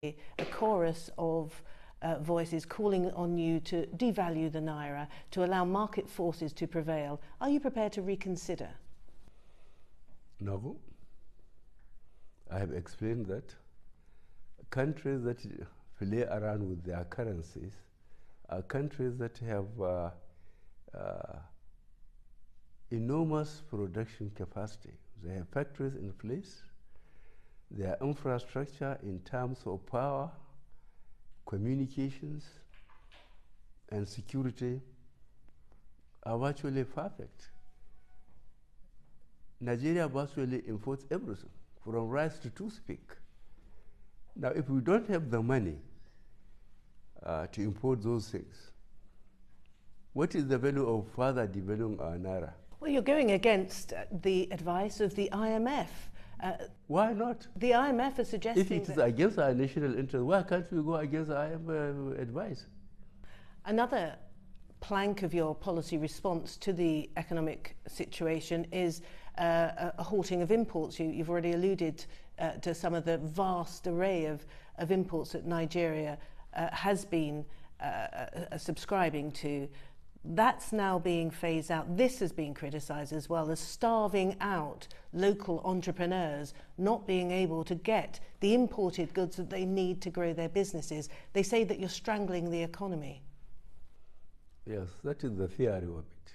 a chorus of voices calling on you to devalue the naira, to allow market forces to prevail. Are you prepared to reconsider? No. I have explained that countries that play around with their currencies are countries that have enormous production capacity. They have factories in place. Their infrastructure in terms of power, communications, and security are virtually perfect. Nigeria virtually imports everything, from rice to toothpick. Now, if we don't have the money to import those things, what is the value of further developing our naira? Well, you're going against the advice of the IMF. Why not? The IMF is suggesting if it is against our national interest, why can't we go against IMF advice? Another plank of your policy response to the economic situation is a halting of imports. You've already alluded to some of the vast array of imports that Nigeria has been subscribing to. That's now being phased out. This has been criticised as well as starving out local entrepreneurs, not being able to get the imported goods that they need to grow their businesses. They say that you're strangling the economy. Yes, that is the theory of it.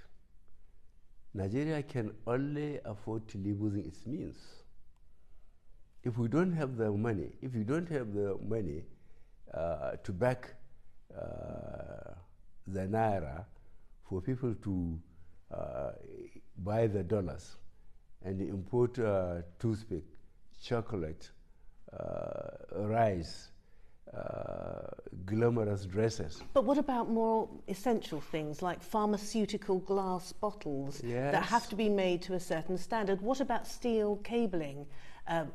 Nigeria can only afford to live within its means. If we don't have the money, to back the naira for people to buy the dollars and import toothpick, chocolate, rice, glamorous dresses. But what about more essential things like pharmaceutical glass bottles that have to be made to a certain standard? What about steel cabling?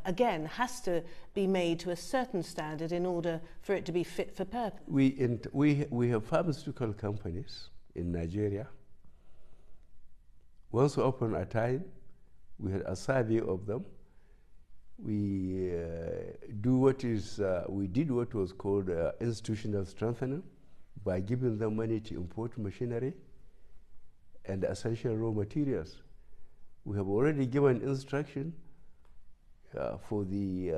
Again, has to be made to a certain standard in order for it to be fit for purpose. We have pharmaceutical companies in Nigeria. Once upon a time, we had a survey of them. We did what was called institutional strengthening by giving them money to import machinery and essential raw materials. We have already given instruction for the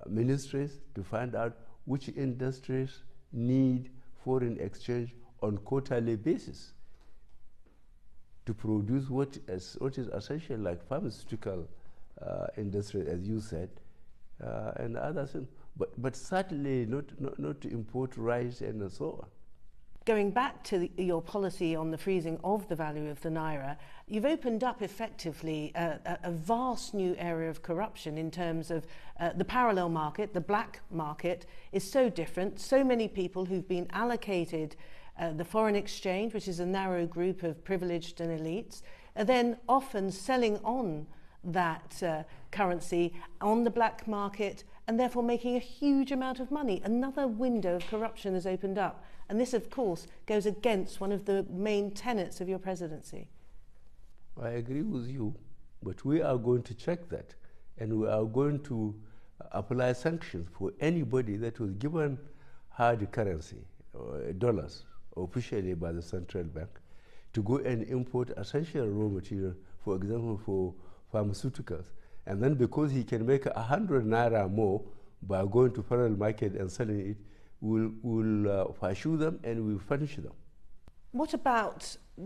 ministries to find out which industries need foreign exchange on quarterly basis to produce what is essential, like pharmaceutical industry, as you said, and others, but certainly not to import rice and so on. Going back to your policy on the freezing of the value of the naira, you've opened up effectively a vast new area of corruption in terms of the parallel market. The black market is so different. So many people who've been allocated the foreign exchange, which is a narrow group of privileged and elites, are then often selling on that currency on the black market and therefore making a huge amount of money. Another window of corruption has opened up. And this, of course, goes against one of the main tenets of your presidency. I agree with you, but we are going to check that, and we are going to apply sanctions for anybody that was given hard currency, or dollars, officially by the central bank, to go and import essential raw material, for example, for pharmaceuticals. And then because he can make 100 naira more by going to parallel market and selling it, we'll pursue them and we'll punish them. What about the